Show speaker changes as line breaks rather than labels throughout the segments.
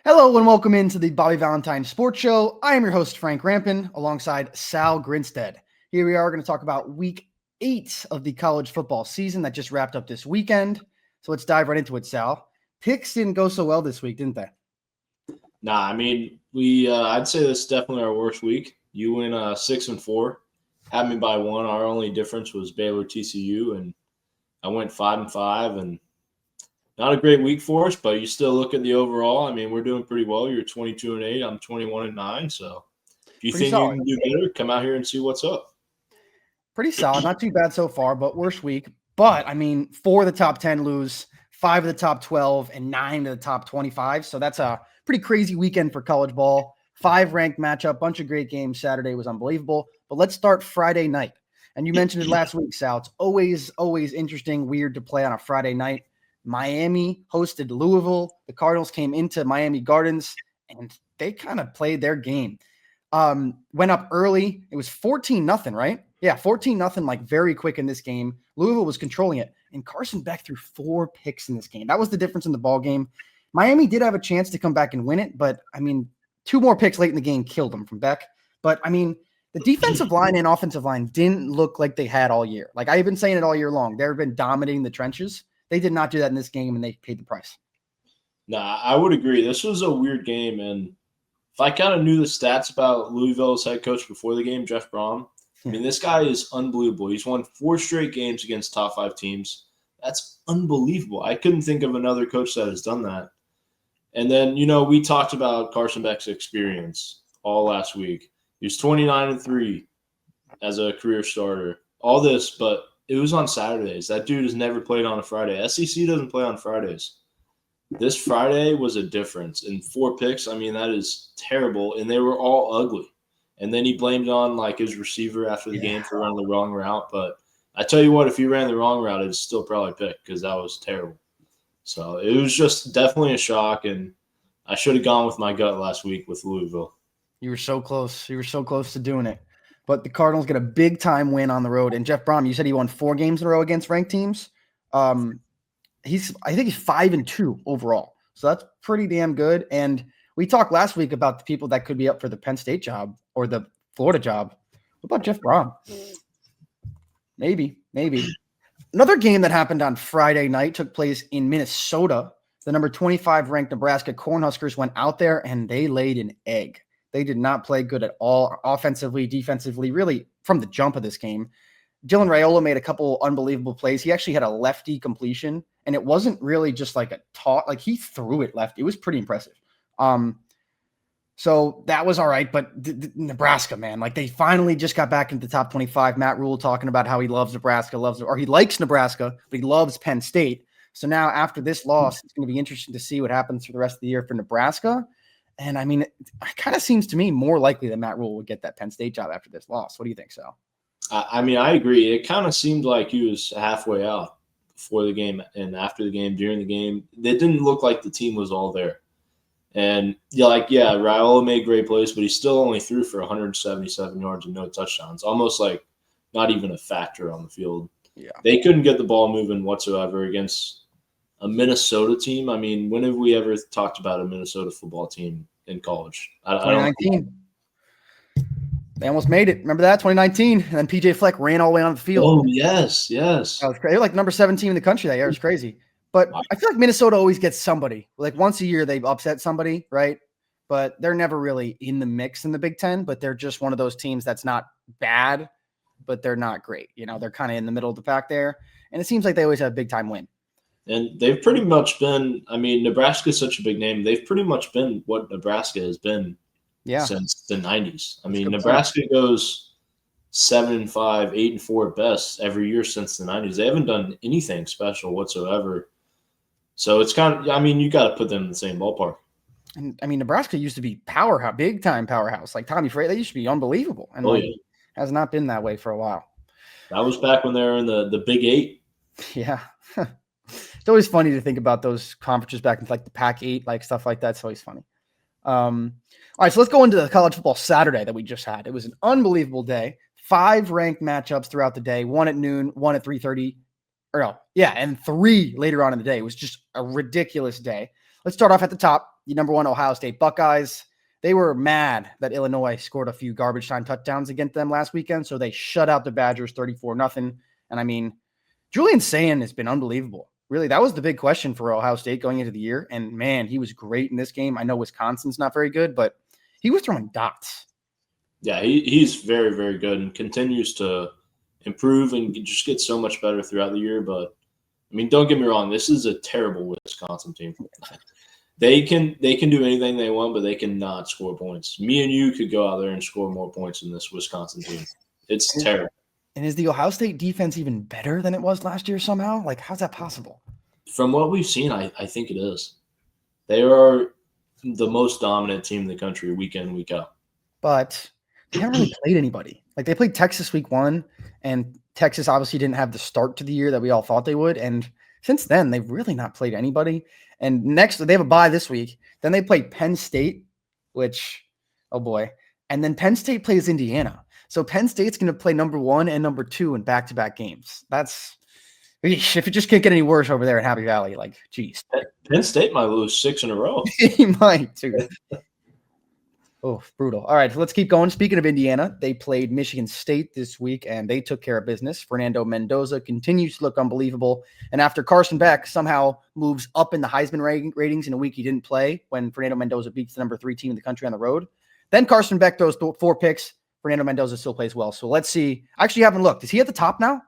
Hello and welcome into the Bobby Valentine Sports Show. I am your host, Frank Rampin, alongside Sal Grinstead. Here we are going to talk about week 8 of the college football season that just wrapped up this weekend. So let's dive right into it, Sal. Picks didn't go so well this week, didn't they?
Nah, I mean, I'd say this is definitely our worst week. You went 6-4, had me by 1. Our only difference was Baylor TCU, and I went 5-5, and not a great week for us, but you still look at the overall. I mean, we're doing pretty well. You're 22-8. I'm 21-9. So if you
Pretty
think
solid.
you can do better, come out here and see what's up.
Pretty solid. Not too bad so far, but worst week. But, I mean, 4 of the top 10 lose, 5 of the top 12, and 9 of the top 25. So that's a pretty crazy weekend for college ball. 5 ranked matchup, bunch of great games. Saturday was unbelievable. But let's start Friday night. And you mentioned it last week, Sal. It's always interesting, weird to play on a Friday night. Miami hosted Louisville. The Cardinals came into Miami Gardens, and they kind of played their game. Went up early. It was 14-0, right? Yeah, 14-0, like very quick in this game. Louisville was controlling it, and Carson Beck threw 4 picks in this game. That was the difference in the ball game. Miami did have a chance to come back and win it, but, I mean, 2 more picks late in the game killed them from Beck. But, I mean, the defensive line and offensive line didn't look like they had all year. Like, I've been saying it all year long. They've been dominating the trenches. They did not do that in this game, and they paid the price.
Nah, I would agree. This was a weird game, and if I kind of knew the stats about Louisville's head coach before the game, Jeff Brom, I mean, this guy is unbelievable. He's won 4 straight games against top 5 teams. That's unbelievable. I couldn't think of another coach that has done that. And then, we talked about Carson Beck's experience all last week. He was 29-3 as a career starter. All this, but it was on Saturdays. That dude has never played on a Friday. SEC doesn't play on Fridays. This Friday was a difference. And 4 picks, I mean, that is terrible. And they were all ugly. And then he blamed on, like, his receiver after the game for running the wrong route. But I tell you what, if he ran the wrong route, it'd still probably pick because that was terrible. So it was just definitely a shock. And I should have gone with my gut last week with Louisville.
You were so close. You were so close to doing it. But the Cardinals get a big-time win on the road. And Jeff Brom, you said he won 4 games in a row against ranked teams. I think he's 5-2 overall. So that's pretty damn good. And we talked last week about the people that could be up for the Penn State job or the Florida job. What about Jeff Brom? Maybe. Another game that happened on Friday night took place in Minnesota. The number 25 ranked Nebraska Cornhuskers went out there and they laid an egg. They did not play good at all, offensively, defensively, really from the jump of this game. Dylan Raiola made a couple unbelievable plays. He actually had a lefty completion, and it wasn't really just like a toss. Like, he threw it left. It was pretty impressive. So that was all right, but Nebraska, man, like, they finally just got back into the top 25. Matt Rule talking about how he loves Nebraska, or he likes Nebraska, but he loves Penn State. So now after this loss, it's going to be interesting to see what happens for the rest of the year for Nebraska. And, I mean, it kind of seems to me more likely that Matt Rule would get that Penn State job after this loss. What do you think, Sal?
I mean, I agree. It kind of seemed like he was halfway out before the game and after the game, during the game. It didn't look like the team was all there. And, Raiola made great plays, but he still only threw for 177 yards and no touchdowns, almost like not even a factor on the field.
Yeah.
They couldn't get the ball moving whatsoever against a Minnesota team. I mean, when have we ever talked about a Minnesota football team in college?
2019. They almost made it. Remember that? 2019. And then PJ Fleck ran all the way on the field.
Oh, yes.
That was crazy. They were like number 17 in the country that year. It was crazy. But I feel like Minnesota always gets somebody. Like, once a year, they've upset somebody, right? But they're never really in the mix in the Big Ten. But they're just one of those teams that's not bad, but they're not great. They're kind of in the middle of the pack there. And it seems like they always have a big-time win.
And they've pretty much been – I mean, Nebraska is such a big name. They've pretty much been what Nebraska has been since the 90s. I mean, Nebraska goes 7-5, 8-4 at best every year since the 90s. They haven't done anything special whatsoever. So it's kind of – I mean, you got to put them in the same ballpark.
And, I mean, Nebraska used to be powerhouse, big-time powerhouse. Like Tommy Frey, they used to be unbelievable. And has not been that way for a while.
That was back when they were in the Big 8.
Yeah. It's always funny to think about those conferences back in like the Pac-8, like stuff like that. It's always funny. All right, so let's go into the college football Saturday that we just had. It was an unbelievable day. 5 ranked matchups throughout the day, 1 at noon, 1 at 3:30. And 3 later on in the day. It was just a ridiculous day. Let's start off at the top. the number one Ohio State Buckeyes. They were mad that Illinois scored a few garbage time touchdowns against them last weekend, so they shut out the Badgers 34-0. And I mean, Julian Sayin has been unbelievable. Really, that was the big question for Ohio State going into the year. And man, he was great in this game. I know Wisconsin's not very good, but he was throwing dots.
Yeah, he's very, very good and continues to improve and just get so much better throughout the year. But I mean, don't get me wrong, this is a terrible Wisconsin team. They can do anything they want, but they cannot score points. Me and you could go out there and score more points than this Wisconsin team. It's terrible.
And is the Ohio State defense even better than it was last year somehow? Like, how's that possible?
From what we've seen, I think it is. They are the most dominant team in the country week in, week out.
But they haven't really played anybody. Like, they played Texas week 1, and Texas obviously didn't have the start to the year that we all thought they would. And since then, they've really not played anybody. And next, they have a bye this week. Then they play Penn State, which, oh boy. And then Penn State plays Indiana. So Penn State's going to play number 1 and number 2 in back-to-back games. That's if it just can't get any worse over there in Happy Valley. Like, geez.
Penn State might lose 6 in a row.
He might, too. Oh, brutal. All right, so let's keep going. Speaking of Indiana, they played Michigan State this week, and they took care of business. Fernando Mendoza continues to look unbelievable. And after Carson Beck somehow moves up in the Heisman ratings in a week he didn't play when Fernando Mendoza beats the number 3 team in the country on the road, then Carson Beck throws 4 picks. Fernando Mendoza still plays well. So let's see. I actually haven't looked. Is he at the top now?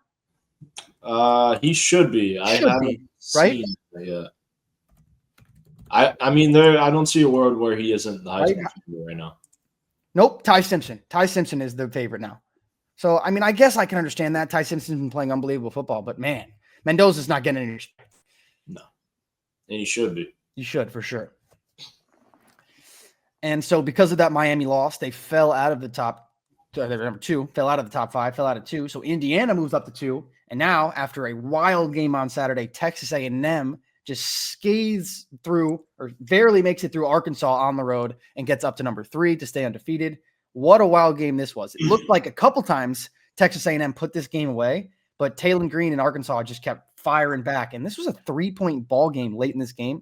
He should be. I haven't
right?
seen it yet. I mean, I don't see a world where he isn't the Heisman right now.
Nope, Ty Simpson. Ty Simpson is the favorite now. So, I mean, I guess I can understand that. Ty Simpson's been playing unbelievable football, but man, Mendoza's not getting any respect.
No. And he should be.
You should, for sure. And so because of that Miami loss, they fell out of the top, number 2, fell out of the top 5, fell out of 2. So Indiana moves up to 2. And now, after a wild game on Saturday, Texas A&M just scathes through or barely makes it through Arkansas on the road and gets up to number 3 to stay undefeated. What a wild game this was. It looked like a couple times Texas A&M put this game away, but Taylor Green and Arkansas just kept firing back. And this was a 3-point ball game late in this game.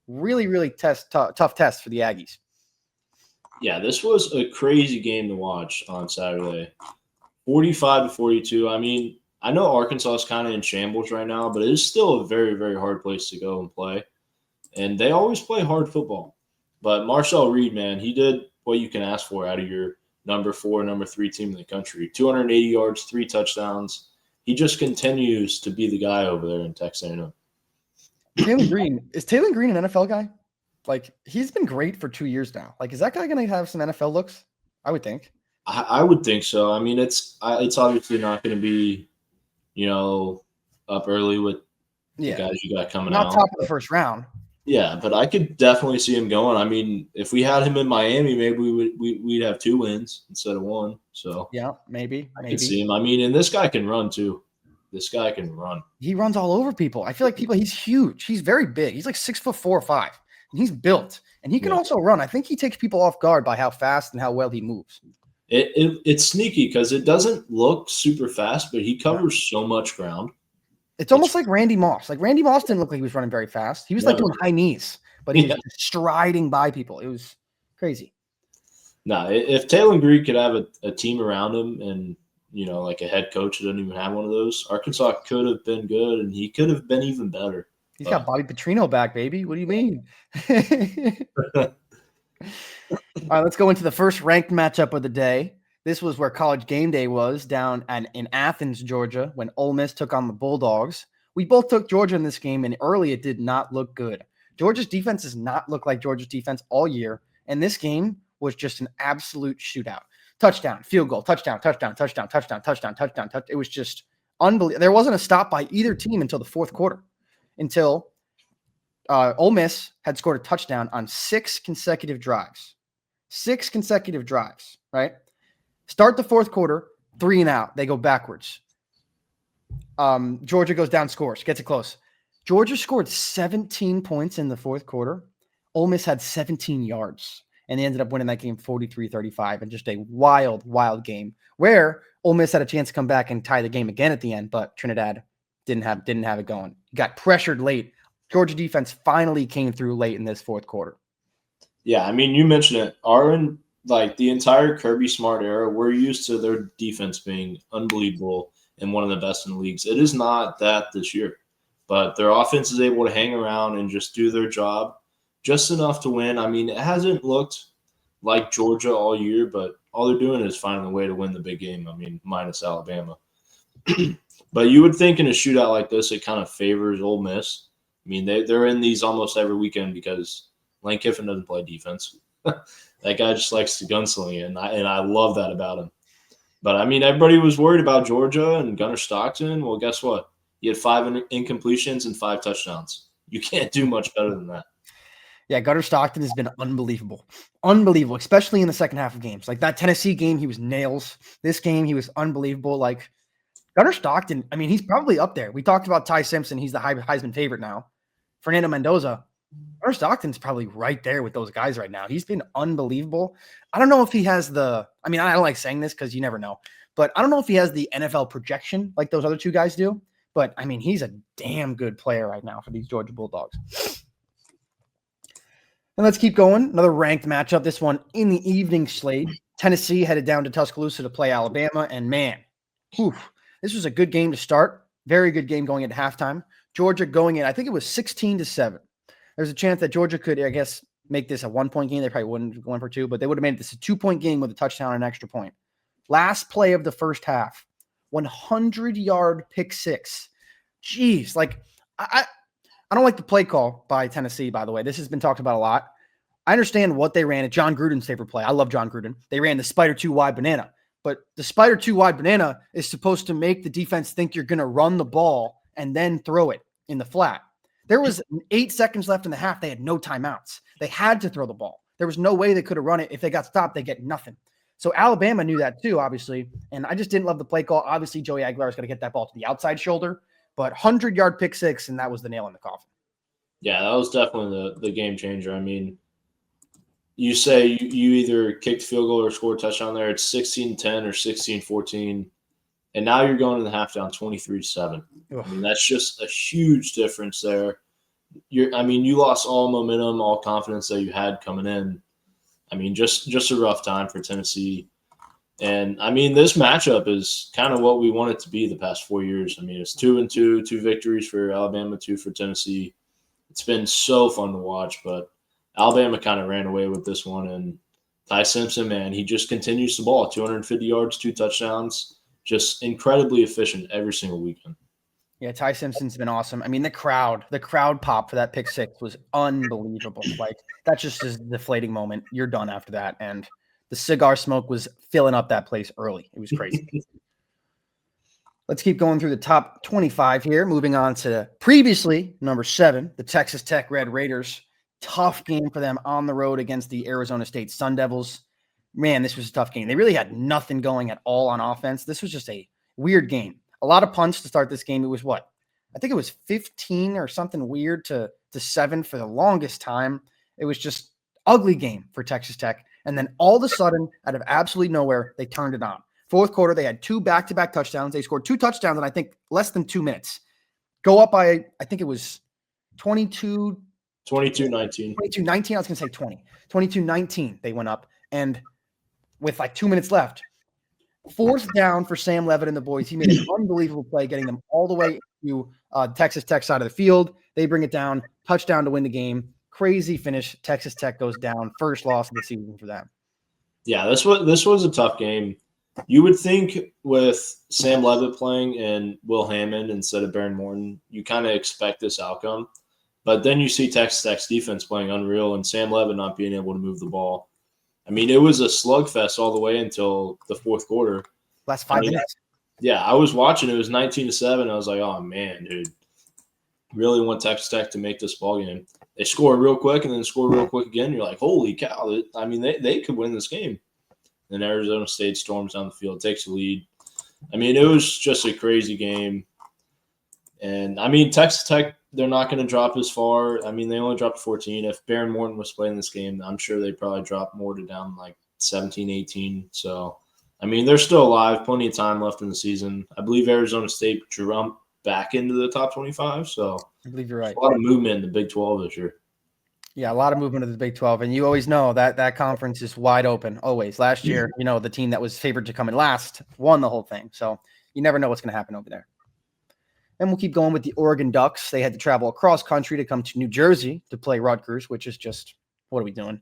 Really, really tough test for the Aggies.
Yeah, this was a crazy game to watch on Saturday. 45-42. I mean, I know Arkansas is kind of in shambles right now, but it is still a very, very hard place to go and play. And they always play hard football. But Marcel Reed, man, he did what you can ask for out of your number 4, number 3 team in the country. 280 yards, 3 touchdowns. He just continues to be the guy over there in Texas A&M.
Taylor Green. Is Taylor Green an NFL guy? Like, he's been great for 2 years now. Like, is that guy going to have some NFL looks? I would think.
I would think so. I mean, it's obviously not going to be, up early with the guys you got coming out.
Not top of the first round.
Yeah, but I could definitely see him going. I mean, if we had him in Miami, maybe we'd have 2 wins instead of 1. So
yeah, maybe.
I could see him. I mean, and this guy can run too. This guy can run.
He runs all over people. I feel like he's huge. He's very big. He's like 6'4" or 5. And he's built. And he can also run. I think he takes people off guard by how fast and how well he moves.
It's sneaky because it doesn't look super fast, but he covers so much ground.
It's almost like Randy Moss. Like, Randy Moss didn't look like he was running very fast. He was like doing high knees, but he was striding by people. It was crazy.
No, if Taylor Green could have a team around him and, like a head coach that doesn't even have one of those, Arkansas could have been good, and he could have been even better.
He's got Bobby Petrino back, baby. What do you mean? All right, let's go into the first ranked matchup of the day. This was where College Game Day was down in Athens, Georgia, when Ole Miss took on the Bulldogs. We both took Georgia in this game, and early it did not look good. Georgia's defense does not look like Georgia's defense all year, and this game was just an absolute shootout. Touchdown, field goal, touchdown, touchdown, touchdown, touchdown, touchdown, touchdown, touchdown. It was just unbelievable. There wasn't a stop by either team until the fourth quarter, until Ole Miss had scored a touchdown on 6 consecutive drives. 6 consecutive drives, right? Start the fourth quarter, 3 and out. They go backwards. Georgia goes down, scores, gets it close. Georgia scored 17 points in the fourth quarter. Ole Miss had 17 yards, and they ended up winning that game 43-35, and just a wild, wild game where Ole Miss had a chance to come back and tie the game again at the end, but Trinidad didn't have it going. Got pressured late. Georgia defense finally came through late in this fourth quarter.
Yeah, I mean, you mentioned it. Like the entire Kirby Smart era, we're used to their defense being unbelievable and one of the best in the leagues. It is not that this year, but their offense is able to hang around and just do their job just enough to win. I mean, it hasn't looked like Georgia all year, but all they're doing is finding a way to win the big game. I mean, minus Alabama. But you would think in a shootout like this, it kind of favors Ole Miss. I mean, they're in these almost every weekend because Lane Kiffin doesn't play defense. That guy just likes to gunsling it, and I love that about him. But I mean, everybody was worried about Georgia and Gunnar Stockton. Well, guess what? He had 5 incompletions and 5 touchdowns. You can't do much better than that.
Yeah, Gunnar Stockton has been unbelievable. Unbelievable, especially in the second half of games. Like that Tennessee game, he was nails. This game, he was unbelievable. Like Gunnar Stockton, I mean, he's probably up there. We talked about Ty Simpson. He's the Heisman favorite now. Fernando Mendoza. Gunnar Stockton's probably right there with those guys right now. He's been unbelievable. I don't know if he has I don't like saying this because you never know, but I don't know if he has the NFL projection like those other two guys do. But, I mean, he's a damn good player right now for these Georgia Bulldogs. And let's keep going. Another ranked matchup. This one in the evening slate. Tennessee headed down to Tuscaloosa to play Alabama. And, man, this was a good game to start. Very good game going into halftime. Georgia going in, I think it was 16-7. There's a chance that Georgia could, I guess, make this a 1-point game. They probably wouldn't go in for 2, but they would have made this a 2-point game with a touchdown and an extra point. Last play of the first half, 100-yard pick six. Jeez, like I don't like the play call by Tennessee, by the way. This has been talked about a lot. I understand what they ran at John Gruden's favorite play. I love John Gruden. They ran the spider 2 wide banana, but the spider 2 wide banana is supposed to make the defense think you're going to run the ball and then throw it in the flat. There was 8 seconds left in the half. They had no timeouts. They had to throw the ball. There was no way they could have run it. If they got stopped, they get nothing. So Alabama knew that too, obviously. And I just didn't love the play call. Obviously, Joey Aguilar is going to get that ball to the outside shoulder, but 100-yard pick six, and that was the nail in the coffin.
Yeah, that was definitely the game changer. I mean, you say you either kicked field goal or scored a touchdown there. It's 16-10 or 16-14. And now you're going to the half down 23-7. I mean, that's just a huge difference there. You lost all momentum, all confidence that you had coming in. I mean, just a rough time for Tennessee. And, I mean, this matchup is kind of what we want it to be the past 4 years. I mean, it's 2-2, 2 victories for Alabama, 2 for Tennessee. It's been so fun to watch, but Alabama kind of ran away with this one. And Ty Simpson, man, he just continues the ball. 250 yards, 2 touchdowns. Just incredibly efficient every single weekend.
Yeah, Ty Simpson's been awesome. I mean, the crowd pop for that pick six was unbelievable. Like, that's just a deflating moment. You're done after that. And the cigar smoke was filling up that place early. It was crazy. Let's keep going through the top 25 here. Moving on to previously number 7, the Texas Tech Red Raiders. Tough game for them on the road against the Arizona State Sun Devils. Man, this was a tough game. They really had nothing going at all on offense. This was just a weird game. A lot of punts to start this game. It was what? I think it was 15 or something weird to 7 for the longest time. It was just ugly game for Texas Tech. And then all of a sudden, out of absolutely nowhere, they turned it on. Fourth quarter, they had 2 back-to-back touchdowns. They scored 2 touchdowns in, I think, less than 2 minutes. Go up by, I think it was 22-19.
22-19.
22-19. I was going to say 20. 22-19 they went up. And with like 2 minutes left, fourth down for Sam Levitt and the boys. He made an unbelievable play, getting them all the way to Texas Tech side of the field. They bring it down, touchdown to win the game. Crazy finish. Texas Tech goes down. First loss of the season for them.
Yeah, this was a tough game. You would think with Sam Levitt playing and Will Hammond instead of Baron Morton, you kind of expect this outcome. But then you see Texas Tech's defense playing unreal and Sam Levitt not being able to move the ball. I mean, it was a slugfest all the way until the fourth quarter.
Last 5 minutes.
Yeah, I was watching. It was 19-7. I was like, oh, man, dude. Really want Texas Tech to make this ball game. They score real quick and then score real quick again. You're like, holy cow. I mean, they could win this game. Then Arizona State storms down the field, takes the lead. I mean, it was just a crazy game. And, I mean, Texas Tech, they're not going to drop as far. I mean, they only dropped 14. If Baron Morton was playing this game, I'm sure they probably dropped more to down like 17, 18. So, I mean, they're still alive. Plenty of time left in the season. I believe Arizona State jumped back into the top 25. So,
I believe you're right.
A lot of movement in the Big 12 this year.
Yeah, a lot of movement of the Big 12, and you always know that that conference is wide open, always. Last year, the team that was favored to come in last won the whole thing, so you never know what's going to happen over there. And we'll keep going with the Oregon Ducks. They had to travel across country to come to New Jersey to play Rutgers, which is just, what are we doing?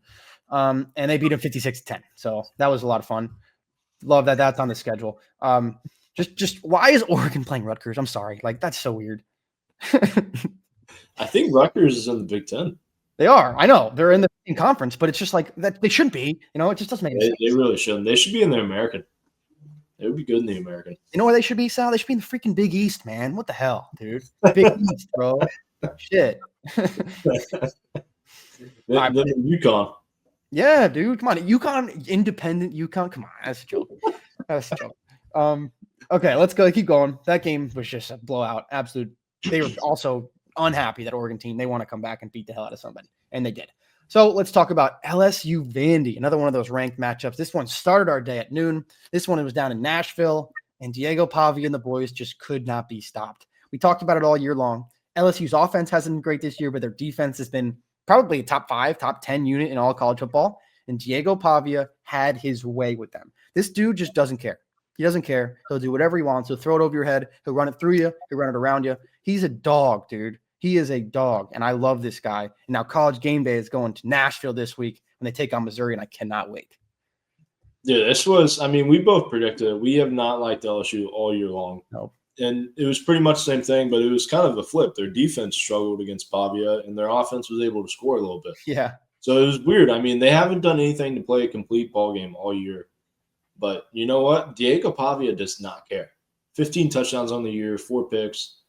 And they beat them 56-10, so that was a lot of fun. Love that that's on the schedule. Just why is Oregon playing Rutgers? I'm sorry, like that's so weird.
I think Rutgers is in the Big Ten.
They are. I know they're in the same conference, but it's just like that. They shouldn't be. It just doesn't make sense.
They really shouldn't. They should be in the American. They would be good in the American.
You know where they should be, Sal? They should be in the freaking Big East, man. What the hell, dude? Big East, bro. Shit.
UConn.
Yeah, dude. Come on. UConn, independent UConn. Come on. That's a joke. That's a joke. Okay, let's go. Keep going. That game was just a blowout. Absolute. They were also unhappy, that Oregon team. They want to come back and beat the hell out of somebody. And they did. So let's talk about LSU Vandy, another one of those ranked matchups. This one started our day at noon. This one was down in Nashville, and Diego Pavia and the boys just could not be stopped. We talked about it all year long. LSU's offense hasn't been great this year, but their defense has been probably a top 5, top 10 unit in all college football. And Diego Pavia had his way with them. This dude just doesn't care. He doesn't care. He'll do whatever he wants. He'll throw it over your head. He'll run it through you. He'll run it around you. He's a dog, dude. He is a dog, and I love this guy. And now College Game Day is going to Nashville this week when they take on Missouri, and I cannot wait.
Yeah, we both predicted it. We have not liked LSU all year long.
Nope.
And it was pretty much the same thing, but it was kind of a flip. Their defense struggled against Pavia, and their offense was able to score a little bit.
Yeah.
So it was weird. They haven't done anything to play a complete ball game all year. But you know what? Diego Pavia does not care. 15 touchdowns on the year, 4 picks.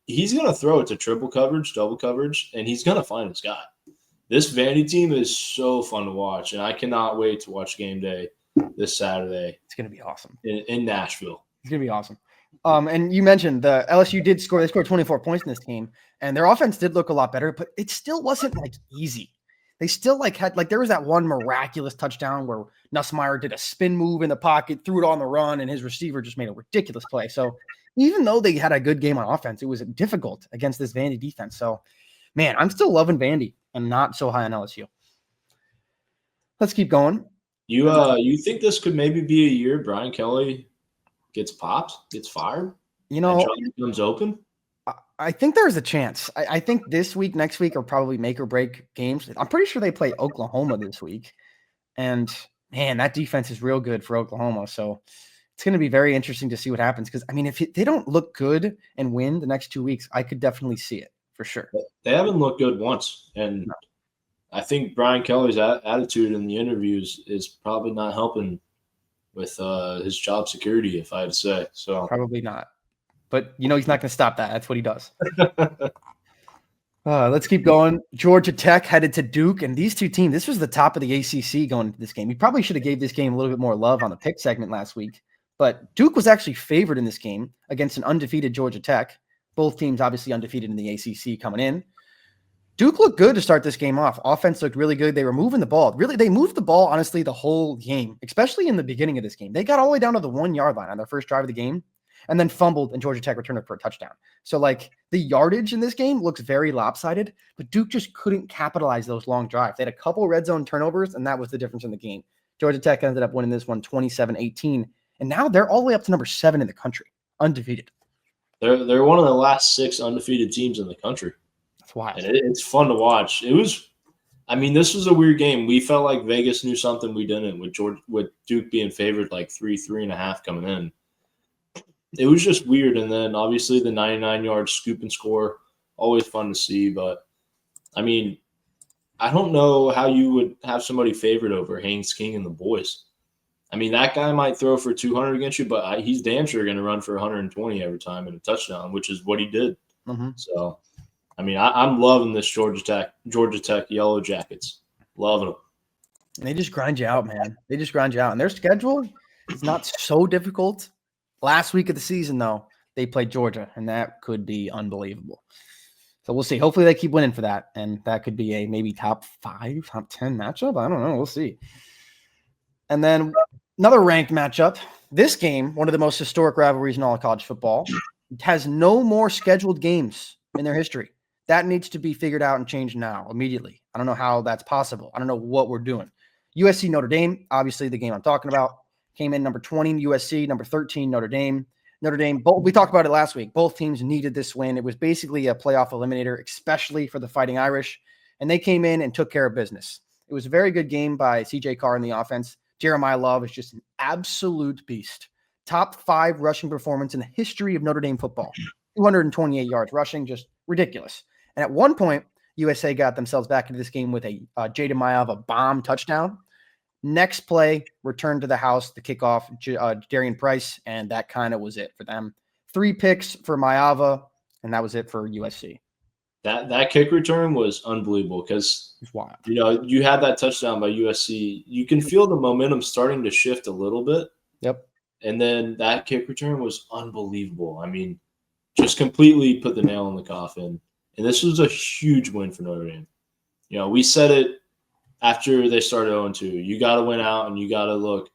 He's going to throw it to triple coverage, double coverage, and he's going to find his guy. This Vandy team is so fun to watch, and I cannot wait to watch game day this Saturday.
It's going to be awesome.
In Nashville.
It's going to be awesome. And you mentioned the LSU did score. They scored 24 points in this game, and their offense did look a lot better, but it still wasn't easy. They still had there was that one miraculous touchdown where Nussmeier did a spin move in the pocket, threw it on the run, and his receiver just made a ridiculous play. So even though they had a good game on offense, it was difficult against this Vandy defense. So, man, I'm still loving Vandy. I'm not so high on LSU. Let's keep going.
You think this could maybe be a year Brian Kelly gets popped, gets fired? And John becomes open?
I think there's a chance. I think this week, next week are probably make or break games. I'm pretty sure they play Oklahoma this week. And, man, that defense is real good for Oklahoma. So it's going to be very interesting to see what happens. Because, if they don't look good and win the next 2 weeks, I could definitely see it for sure.
They haven't looked good once. And I think Brian Kelly's attitude in the interviews is probably not helping with his job security, if I had to say. So
probably not. But, he's not going to stop that. That's what he does. Let's keep going. Georgia Tech headed to Duke, and these two teams, this was the top of the ACC going into this game. We probably should have gave this game a little bit more love on the pick segment last week. But Duke was actually favored in this game against an undefeated Georgia Tech. Both teams obviously undefeated in the ACC coming in. Duke looked good to start this game off. Offense looked really good. They were moving the ball. Really, they moved the ball, honestly, the whole game, especially in the beginning of this game. They got all the way down to the 1-yard line on their first drive of the game and then fumbled, and Georgia Tech returned it for a touchdown. So, the yardage in this game looks very lopsided, but Duke just couldn't capitalize those long drives. They had a couple red zone turnovers, and that was the difference in the game. Georgia Tech ended up winning this one 27-18, and now they're all the way up to number 7 in the country, undefeated.
They're one of the last 6 undefeated teams in the country.
That's wild.
And it's fun to watch. It was, this was a weird game. We felt like Vegas knew something we didn't with Duke being favored 3.5 coming in. It was just weird. And then obviously the 99-yard scoop and score, always fun to see. But I don't know how you would have somebody favored over Haynes King and the boys. That guy might throw for 200 against you, but he's damn sure going to run for 120 every time in a touchdown, which is what he did.
Mm-hmm.
So, I'm loving this Georgia Tech Yellow Jackets. Loving them.
And they just grind you out, man. They just grind you out. And their schedule is not so difficult. Last week of the season, though, they played Georgia, and that could be unbelievable. So we'll see. Hopefully they keep winning for that, and that could be a maybe top 5, top 10 matchup. I don't know. We'll see. And then another ranked matchup. This game, one of the most historic rivalries in all of college football, has no more scheduled games in their history. That needs to be figured out and changed now, immediately. I don't know how that's possible. I don't know what we're doing. USC Notre Dame, obviously the game I'm talking about, came in number 20 USC, number 13 Notre Dame. Notre Dame, both, we talked about it last week. Both teams needed this win. It was basically a playoff eliminator, especially for the Fighting Irish. And they came in and took care of business. It was a very good game by CJ Carr in the offense. Jeremiah Love is just an absolute beast. Top 5 rushing performance in the history of Notre Dame football. 228 yards rushing, just ridiculous. And at one point, USA got themselves back into this game with a Jada Maiyava bomb touchdown. Next play, return to the house, the kickoff, Darian Price, and that kind of was it for them. 3 picks for Maiyava, and that was it for USC.
That kick return was unbelievable because you had that touchdown by USC. You can feel the momentum starting to shift a little bit.
Yep.
And then that kick return was unbelievable. I mean, just completely put the nail in the coffin. And this was a huge win for Notre Dame. We said it after they started 0-2. You got to win out and you got to look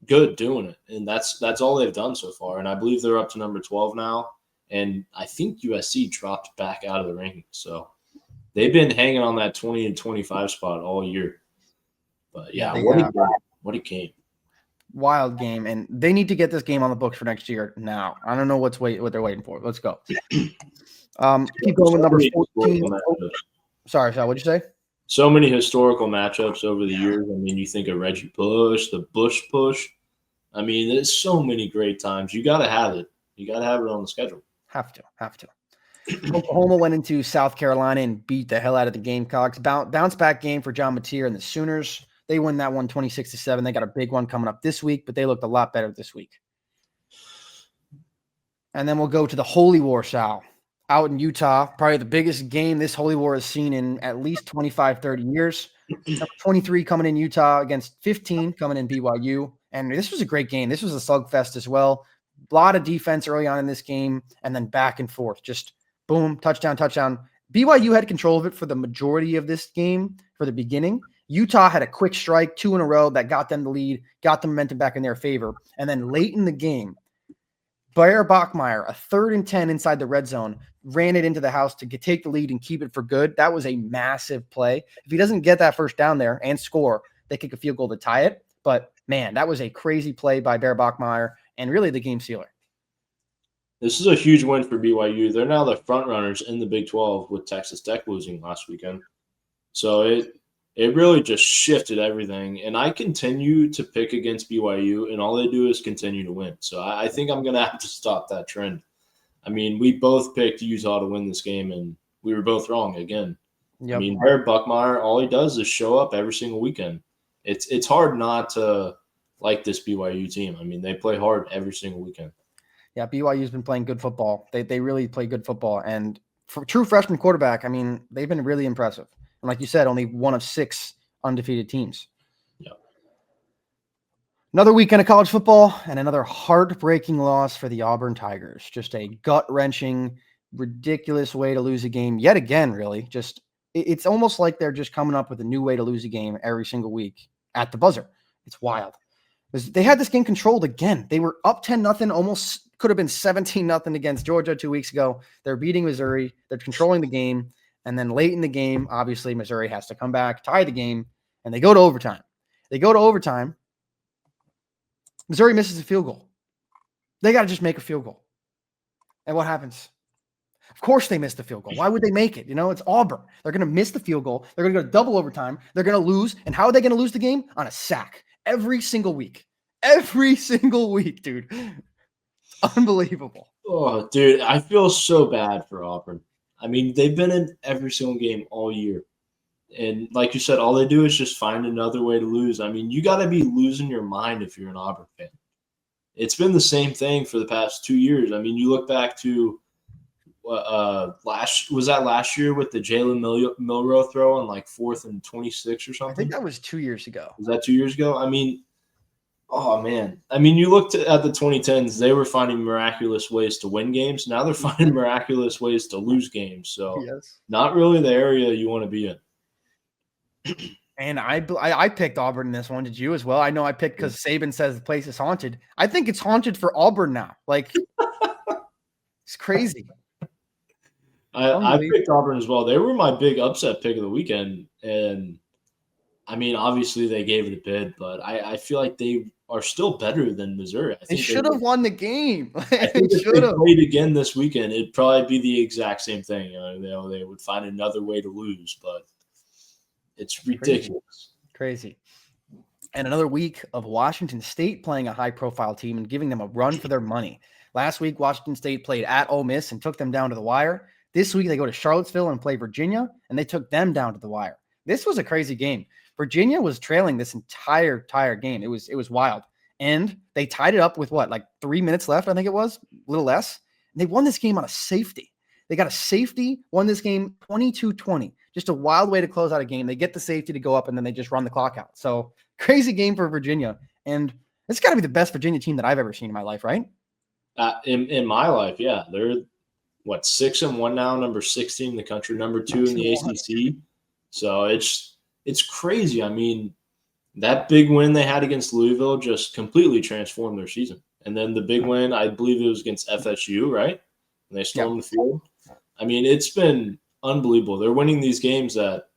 good doing it. And that's all they've done so far. And I believe they're up to number 12 now. And I think USC dropped back out of the rankings. So they've been hanging on that 20 and 25 spot all year. But yeah, what a game.
Wild game. And they need to get this game on the books for next year now. I don't know what they're waiting for. Let's go. Keep going with number 14. Sorry, Sal, what'd you say?
So many historical matchups over the years. I mean, you think of Reggie Bush, the Bush push. I mean, there's so many great times. You got to have it. You got to have it on the schedule.
Have to. Oklahoma went into South Carolina and beat the hell out of the Gamecocks. Bounce back game for John Mateer and the Sooners. They win that one 26-7. They got a big one coming up this week, but they looked a lot better this week. And then we'll go to the Holy War, Sal. Out in Utah, probably the biggest game this Holy War has seen in at least 25, 30 years. 23 coming in Utah against 15 coming in BYU. And this was a great game. This was a slugfest as well. A lot of defense early on in this game and then back and forth. Just boom, touchdown. BYU had control of it for the majority of this game for the beginning. Utah had a quick strike, 2 in a row that got them the lead, got the momentum back in their favor. And then late in the game, Blair Bachmeier, a 3rd and 10 inside the red zone, ran it into the house to take the lead and keep it for good. That was a massive play. If he doesn't get that first down there and score, they kick a field goal to tie it. But, man, that was a crazy play by Bear Bachmeier and really the game sealer.
This is a huge win for BYU. They're now the front runners in the Big 12 with Texas Tech losing last weekend. So it really just shifted everything. And I continue to pick against BYU, and all they do is continue to win. So I think I'm going to have to stop that trend. I mean, we both picked Utah to win this game, and we were both wrong again. Yep. I mean, Bear Bachmeier, all he does is show up every single weekend. It's hard not to like this BYU team. I mean, they play hard every single weekend.
Yeah, BYU's been playing good football. They really play good football. And for true freshman quarterback, I mean, they've been really impressive. And like you said, only one of 6 undefeated teams.
Yep.
Another weekend of college football and another heartbreaking loss for the Auburn Tigers. Just a gut-wrenching, ridiculous way to lose a game yet again, really. It's almost like they're just coming up with a new way to lose a game every single week at the buzzer. It's wild. They had this game controlled again. They were up 10-0, almost could have been 17-0 against Georgia 2 weeks ago. They're beating Missouri. They're controlling the game. And then late in the game, obviously, Missouri has to come back, tie the game, and they go to overtime. Missouri misses a field goal. They got to just make a field goal. And what happens? Of course they missed the field goal. Why would they make it? It's Auburn. They're going to miss the field goal. They're going to go to double overtime. They're going to lose. And how are they going to lose the game? On a sack. Every single week. Every single week, dude. Unbelievable.
Oh, dude, I feel so bad for Auburn. I mean, they've been in every single game all year. And like you said, all they do is just find another way to lose. I mean, you got to be losing your mind if you're an Auburn fan. It's been the same thing for the past 2 years. I mean, you look back to last year with the Jalen Milroe throw on like 4th and 26 or something?
I think that was 2 years ago.
Was that 2 years ago? I mean, oh, man. I mean, you looked at the 2010s, they were finding miraculous ways to win games. Now they're finding miraculous ways to lose games. So Not really the area you want to be in.
And I picked Auburn in this one. Did you as well? I know I picked because Saban says the place is haunted. I think it's haunted for Auburn now. Like, it's crazy.
I picked Auburn as well. They were my big upset pick of the weekend, and I mean, obviously they gave it a bid, but I feel like they are still better than Missouri.
They should have won the game.
I think if they played again this weekend, it'd probably be the exact same thing. They would find another way to lose, but it's ridiculous.
Crazy. And another week of Washington State playing a high-profile team and giving them a run for their money. Last week, Washington State played at Ole Miss and took them down to the wire. This week, they go to Charlottesville and play Virginia, and they took them down to the wire. This was a crazy game. Virginia was trailing this entire game. It was wild. And they tied it up with like 3 minutes left, I think it was, a little less. And they won this game on a safety. They got a safety, won this game 22-20. Just a wild way to close out a game. They get the safety to go up, and then they just run the clock out. So crazy game for Virginia. And it's got to be the best Virginia team that I've ever seen in my life, right?
In my life, yeah. They're, 6-1 now, number 16 in the country, number 2 in the ACC. So it's crazy. I mean, that big win they had against Louisville just completely transformed their season. And then the big win, I believe it was against FSU, right? And they stormed the field. I mean, it's been unbelievable. They're winning these games that,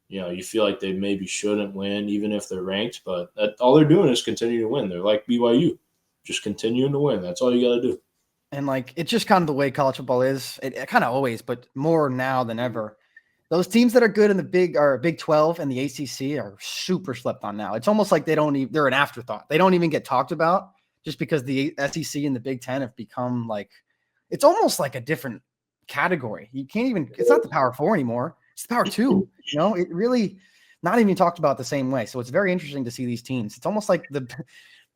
you feel like they maybe shouldn't win, even if they're ranked. But all they're doing is continue to win. They're like BYU, just continuing to win. That's all you got to do.
And it's just kind of the way college football is. It kind of always, but more now than ever. Those teams that are good in the Big 12 and the ACC are super slept on now. It's almost like they're an afterthought. They don't even get talked about just because the SEC and the Big 10 have become it's almost like a different category. You can't even, it's not the Power 4 anymore. It's the Power 2. It really not even talked about the same way. So it's very interesting to see these teams. It's almost like I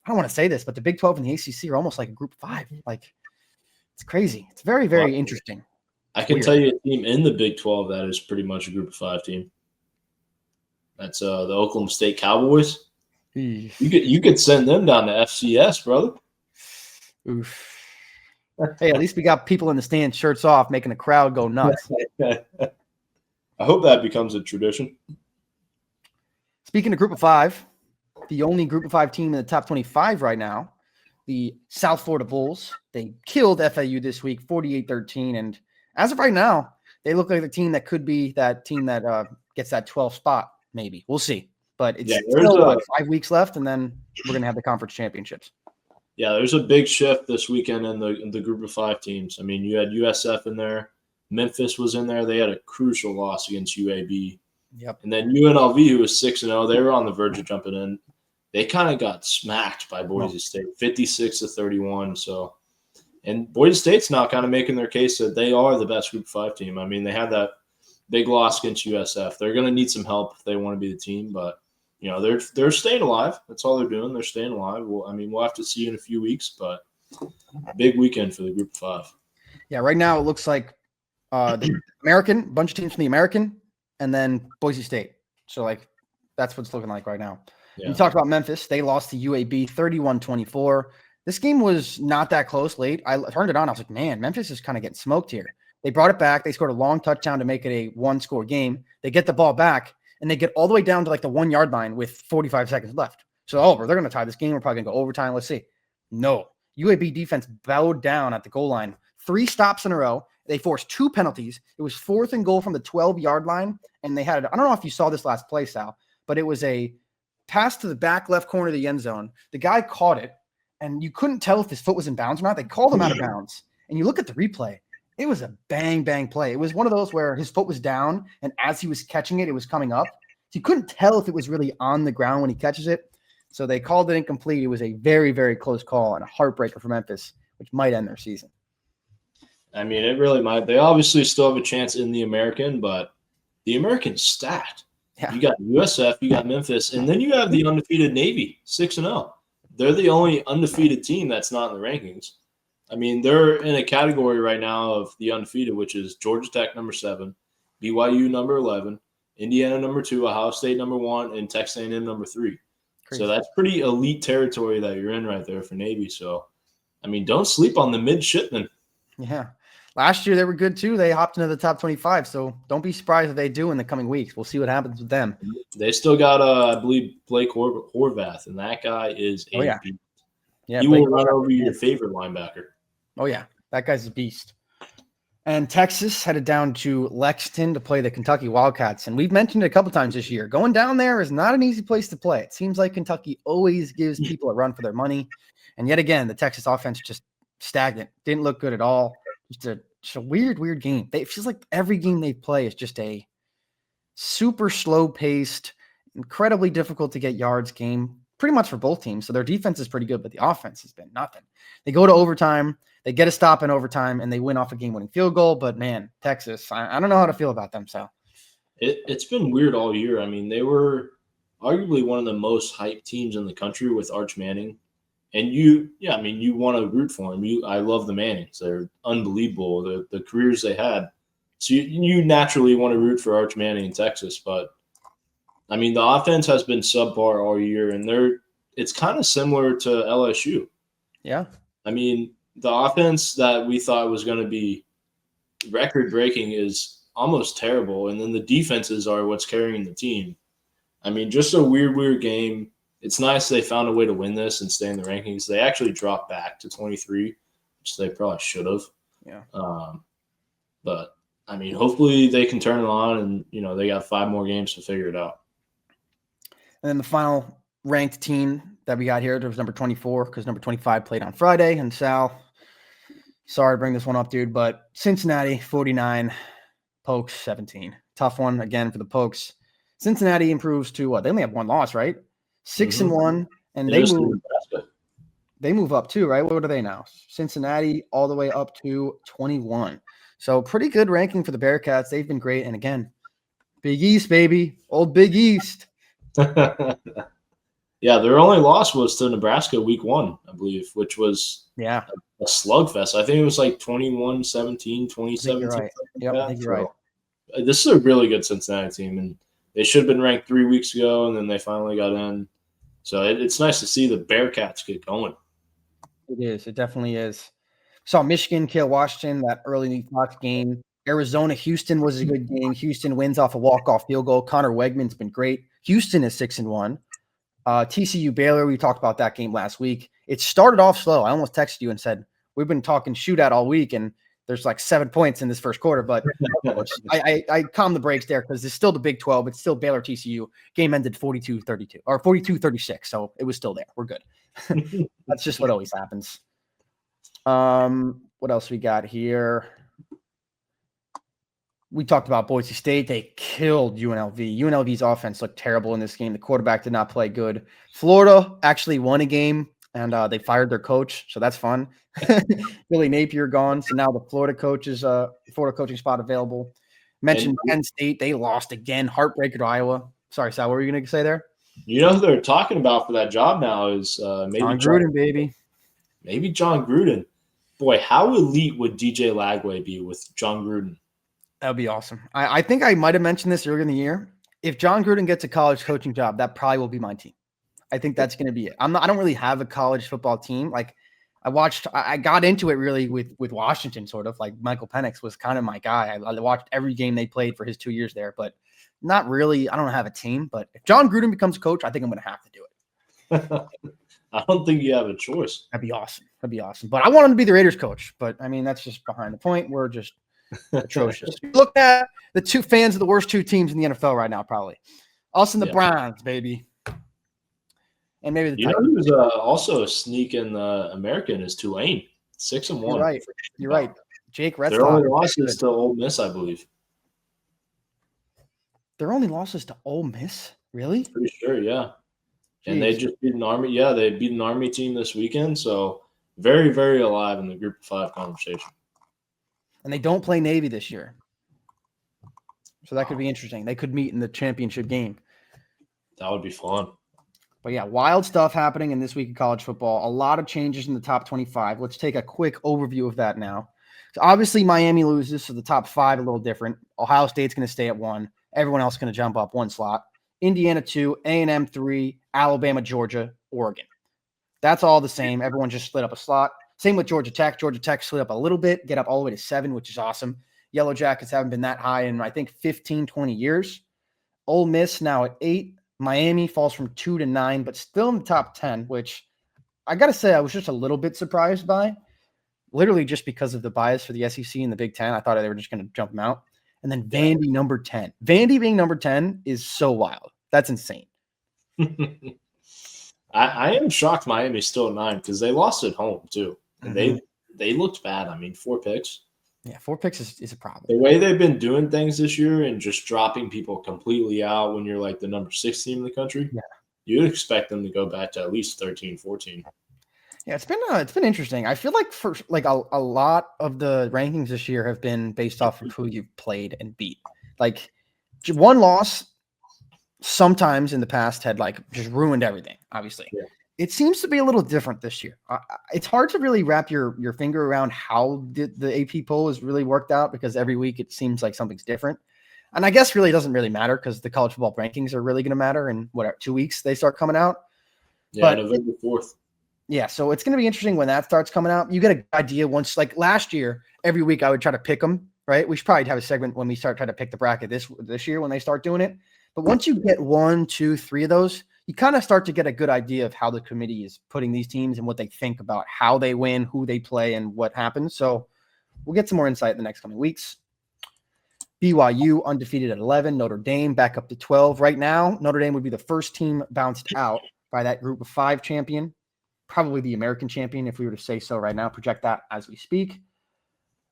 don't want to say this, but the Big 12 and the ACC are almost like a Group 5. It's crazy. It's very, very interesting.
I can tell you a team in the Big 12 that is pretty much a Group of 5 team. That's the Oklahoma State Cowboys. You could send them down to FCS, brother.
Oof. Hey, at least we got people in the stands, shirts off, making the crowd go nuts.
I hope that becomes a tradition.
Speaking of Group of 5, the only Group of 5 team in the top 25 right now, the South Florida Bulls. They killed FAU this week, 48-13, and as of right now, they look like the team that could be that team that gets that 12th spot, maybe. We'll see. But it's still 5 weeks left, and then we're going to have the conference championships.
Yeah, there's a big shift this weekend in the Group of 5 teams. I mean, you had USF in there. Memphis was in there. They had a crucial loss against UAB.
Yep.
And then UNLV, who was 6-0, they were on the verge of jumping in. They kind of got smacked by Boise State, 56-31. So, and Boise State's now kind of making their case that they are the best Group 5 team. I mean, they had that big loss against USF. They're going to need some help if they want to be the team, but they're staying alive. That's all they're doing. They're staying alive. We'll have to see in a few weeks, but big weekend for the Group 5.
Yeah, right now it looks like the American, bunch of teams from the American, and then Boise State. So that's what it's looking like right now. Yeah. You talked about Memphis. They lost to UAB 31-24. This game was not that close late. I turned it on. I was like, man, Memphis is kind of getting smoked here. They brought it back. They scored a long touchdown to make it a one-score game. They get the ball back, and they get all the way down to the 1 yard line with 45 seconds left. So, they're going to tie this game. We're probably going to go overtime. Let's see. No. UAB defense bowed down at the goal line. 3 stops in a row. They forced 2 penalties. It was 4th and goal from the 12-yard line, and they had I don't know if you saw this last play, Sal, but it was a pass to the back left corner of the end zone. The guy caught it, and you couldn't tell if his foot was in bounds or not. They called him out of bounds. And you look at the replay, it was a bang, bang play. It was one of those where his foot was down, and as he was catching it, it was coming up. So you couldn't tell if it was really on the ground when he catches it. So they called it incomplete. It was a very, very close call and a heartbreaker for Memphis, which might end their season.
I mean, it really might. They obviously still have a chance in the American, but the American's stacked. Yeah. You got USF, you got Memphis, and then you have the undefeated Navy, 6-0. They're the only undefeated team that's not in the rankings. I mean, they're in a category right now of the undefeated, which is Georgia Tech number 7, BYU number 11, Indiana number 2, Ohio State number 1, and Texas A&M number 3. Crazy. So that's pretty elite territory that you're in right there for Navy. So, I mean, don't sleep on the midshipmen.
Yeah. Last year they were good too. They hopped into the top 25. So don't be surprised if they do in the coming weeks. We'll see what happens with them.
They still got, I believe, Blake Horvath, and that guy is a beast. Yeah, he will run over your favorite linebacker.
Oh, yeah. That guy's a beast. And Texas headed down to Lexington to play the Kentucky Wildcats. And we've mentioned it a couple times this year. Going down there is not an easy place to play. It seems like Kentucky always gives people a run for their money. And yet again, the Texas offense just stagnant. Didn't look good at all. Just a weird game. It feels like every game they play is just a super slow-paced, incredibly difficult to get yards game, pretty much for both teams. So their defense is pretty good, but the offense has been nothing. They go to overtime. They get a stop in overtime, and they win off a game-winning field goal. But, man, Texas, I don't know how to feel about them, Sal.
It's been weird all year. I mean, they were arguably one of the most hyped teams in the country with Arch Manning. And you want to root for them. I love the Mannings. They're unbelievable, the careers they had. So you naturally want to root for Arch Manning in Texas. But, I mean, the offense has been subpar all year, and it's kind of similar to LSU.
Yeah.
I mean, the offense that we thought was going to be record-breaking is almost terrible, and then the defenses are what's carrying the team. I mean, just a weird game. It's nice they found a way to win this and stay in the rankings. They actually dropped back to 23, which they probably should have.
Yeah.
But, I mean, hopefully they can turn it on, and, they got 5 more games to figure it out.
And then the final ranked team that we got here, there was number 24 because number 25 played on Friday. And Sal, sorry to bring this one up, dude, but Cincinnati 49, Pokes 17. Tough one again for the Pokes. Cincinnati improves to what? They only have one loss, right? 6-1, and they move up too, right? What are they now? Cincinnati all the way up to 21. So pretty good ranking for the Bearcats. They've been great. And again, Big East, baby. Old Big East.
Yeah, their only loss was to Nebraska week 1, I believe, which was a slugfest. I think it was like 21-17, 2017.
Right. Yep, I think you're right.
This is a really good Cincinnati team, and they should have been ranked 3 weeks ago, and then they finally got in. So it's nice to see the Bearcats get going.
It is. It definitely is. Saw Michigan kill Washington, that early Fox game. Arizona, Houston was a good game. Houston wins off a walk-off field goal. Connor Wegman's been great. Houston is 6-1. TCU Baylor, we talked about that game last week. It started off slow. I almost texted you and said, we've been talking shootout all week, and there's like 7 points in this first quarter. But I calmed the brakes there because it's still the Big 12. It's still Baylor TCU. Game ended 42-32 or 42-36. So it was still there. We're good. That's just what always happens. What else we got here? We talked about Boise State. They killed UNLV. UNLV's offense looked terrible in this game. The quarterback did not play good. Florida actually won a game, and they fired their coach, so that's fun. Billy Napier gone, so now the Florida coaching spot available. Mentioned Penn State. They lost again. Heartbreaker to Iowa. Sorry, Sal, what were you going to say there?
You know who they're talking about for that job now is maybe
John Gruden, baby.
Maybe John Gruden. Boy, how elite would DJ Lagway be with John Gruden?
That would be awesome. I think I might have mentioned this earlier in the year. If John Gruden gets a college coaching job, that probably will be my team. I think that's going to be it. I don't really have a college football team. Like I got into it really with Washington, sort of like Michael Penix was kind of my guy. I watched every game they played for his 2 years there, but not really. I don't have a team, but if John Gruden becomes a coach, I think I'm going to have to do it.
I don't think you have a choice.
That'd be awesome. But I want him to be the Raiders coach. But I mean, that's just behind the point. We're just atrocious. Look at the two fans of the worst two teams in the NFL right now, probably us and the Browns, baby. And maybe the
Titans. Who's also a sneak in the American is Tulane, 6-1.
You're right. Jake Retzlaff.
Their only losses to Ole Miss, I believe.
Their only losses to Ole Miss, really?
Pretty sure, yeah. Jeez. And they just beat an Army. Yeah, they beat an Army team this weekend. So very, very alive in the Group of 5 conversation.
And they don't play Navy this year. So that could be interesting. They could meet in the championship game.
That would be fun.
But yeah, wild stuff happening in this week of college football. A lot of changes in the top 25. Let's take a quick overview of that now. So obviously Miami loses, so the top 5 a little different. Ohio State's going to stay at 1. Everyone else going to jump up 1 slot. Indiana 2, A&M 3, Alabama, Georgia, Oregon. That's all the same. Everyone just split up a slot. Same with Georgia Tech. Georgia Tech split up a little bit, get up all the way to 7, which is awesome. Yellow Jackets haven't been that high in, I think, 15, 20 years. Ole Miss now at 8. Miami falls from 2 to 9, but still in the top 10, which I got to say I was just a little bit surprised by. literally just because of the bias for the SEC and the Big Ten. I thought they were just going to jump them out. And then Vandy number 10. Vandy being number 10 is so wild. That's insane.
I am shocked Miami's still at 9 because they lost at home too. And they looked bad. I mean, 4 picks.
Yeah, 4 picks is a problem.
The way they've been doing things this year and just dropping people completely out when you're like the number 6 team in the country, you'd expect them to go back to at least 13, 14.
Yeah, it's been interesting. I feel like for like a lot of the rankings this year have been based off of who you've played and beat. Like one loss sometimes in the past had like just ruined everything, obviously.
Yeah.
It seems to be a little different this year. It's hard to really wrap your finger around how the AP poll has really worked out because every week it seems like something's different. And I guess really it doesn't really matter because the college football rankings are really going to matter in 2 weeks they start coming out.
Yeah, November 4th.
Yeah, so it's going to be interesting when that starts coming out. You get an idea once, like last year, every week I would try to pick them, right? We should probably have a segment when we start trying to pick the bracket this year when they start doing it. But once you get 1, 2, 3 of those, you kind of start to get a good idea of how the committee is putting these teams and what they think about how they win, who they play, and what happens. So we'll get some more insight in the next coming weeks. BYU undefeated at 11, Notre Dame back up to 12. Right now, Notre Dame would be the first team bounced out by that group of 5 champion. Probably the American champion, if we were to say so right now, project that as we speak.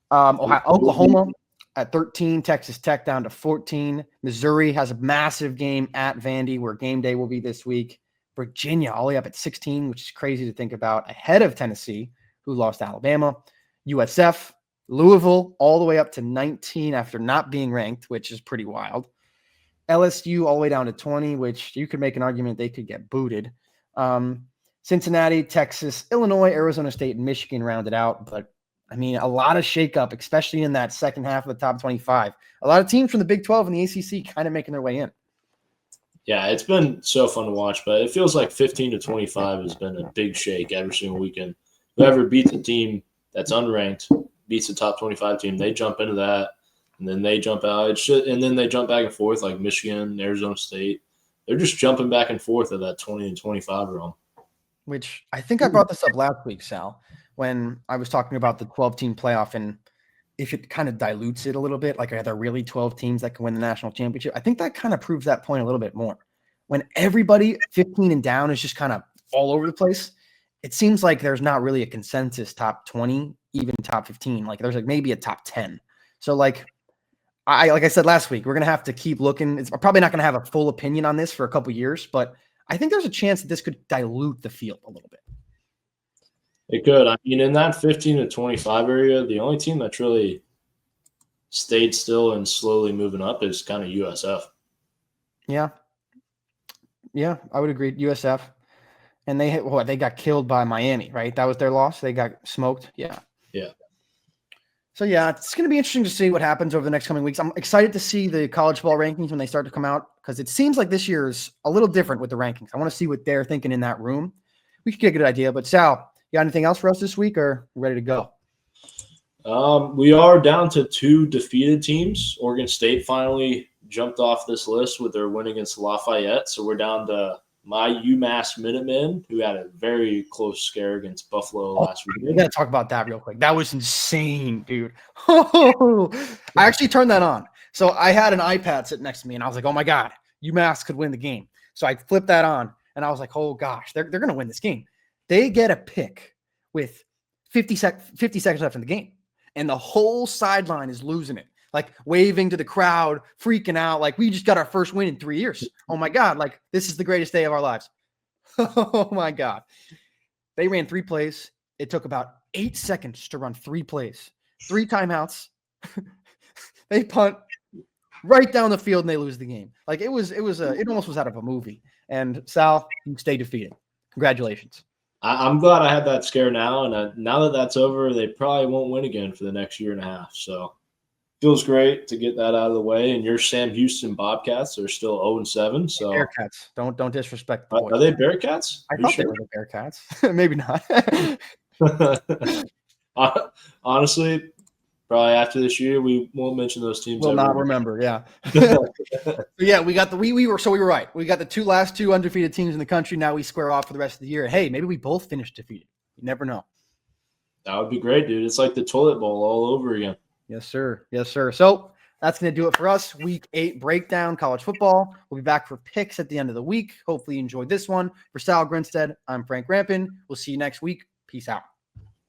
Oklahoma at 13, Texas Tech down to 14. Missouri has a massive game at Vandy where game day will be this week. Virginia all the way up at 16, which is crazy to think about, ahead of Tennessee, who lost to Alabama. USF, Louisville all the way up to 19 after not being ranked, which is pretty wild. LSU all the way down to 20, which you could make an argument they could get booted. Cincinnati, Texas, Illinois, Arizona State, and Michigan rounded out. But, I mean, a lot of shakeup, especially in that second half of the top 25. A lot of teams from the Big 12 and the ACC kind of making their way in.
Yeah, it's been so fun to watch, but it feels like 15 to 25 has been a big shake every single weekend. Whoever beats a team that's unranked, beats the top 25 team, they jump into that, and then they jump out. And then they jump back and forth like Michigan, Arizona State. They're just jumping back and forth at that 20 and 25 realm.
Which I think I brought this up last week, Sal, when I was talking about the 12-team playoff and if it kind of dilutes it a little bit, like are there really 12 teams that can win the national championship? I think that kind of proves that point a little bit more. When everybody 15 and down is just kind of all over the place, it seems like there's not really a consensus top 20, even top 15. Like there's like maybe a top 10. So like I said last week, we're going to have to keep looking. It's probably not going to have a full opinion on this for a couple years, but I think there's a chance that this could dilute the field a little bit.
It could. I mean, in that 15 to 25 area, the only team that's really stayed still and slowly moving up is kind of USF.
Yeah. Yeah, I would agree. USF. And they got killed by Miami, right? That was their loss. They got smoked. Yeah.
Yeah.
So, yeah, it's going to be interesting to see what happens over the next coming weeks. I'm excited to see the college ball rankings when they start to come out because it seems like this year is a little different with the rankings. I want to see what they're thinking in that room. We could get a good idea. But, Sal, you got anything else for us this week or ready to go?
We are down to 2 defeated teams. Oregon State finally jumped off this list with their win against Lafayette. So we're down to my UMass Minutemen, who had a very close scare against Buffalo last week.
We got to talk about that real quick. That was insane, dude. I actually turned that on. So I had an iPad sitting next to me, and I was like, oh, my God, UMass could win the game. So I flipped that on, and I was like, oh, gosh, they're going to win this game. They get a pick with 50 seconds left in the game, and the whole sideline is losing it, like waving to the crowd, freaking out, like we just got our first win in 3 years. Oh, my God, like this is the greatest day of our lives. Oh, my God. They ran 3 plays. It took about 8 seconds to run 3 plays, 3 timeouts. They punt right down the field, and they lose the game. Like it almost was out of a movie. And Sal, you stay defeated. Congratulations.
I'm glad I had that scare now, and now that that's over, they probably won't win again for the next year and a half. So feels great to get that out of the way. And your Sam Houston Bobcats are still 0-7. So
Bearcats, don't disrespect the boys.
Are they Bearcats?
I thought they were the Bearcats. Maybe
not. Honestly, probably after this year, we won't mention those teams.
Will not remember. Yeah. Yeah, we got we were right. We got the last two undefeated teams in the country. Now we square off for the rest of the year. Hey, maybe we both finish defeated. You never know.
That would be great, dude. It's like the toilet bowl all over again.
Yes, sir. Yes, sir. So that's going to do it for us. Week 8 breakdown, college football. We'll be back for picks at the end of the week. Hopefully you enjoyed this one. For Sal Grinstead, I'm Frank Rampin. We'll see you next week. Peace out.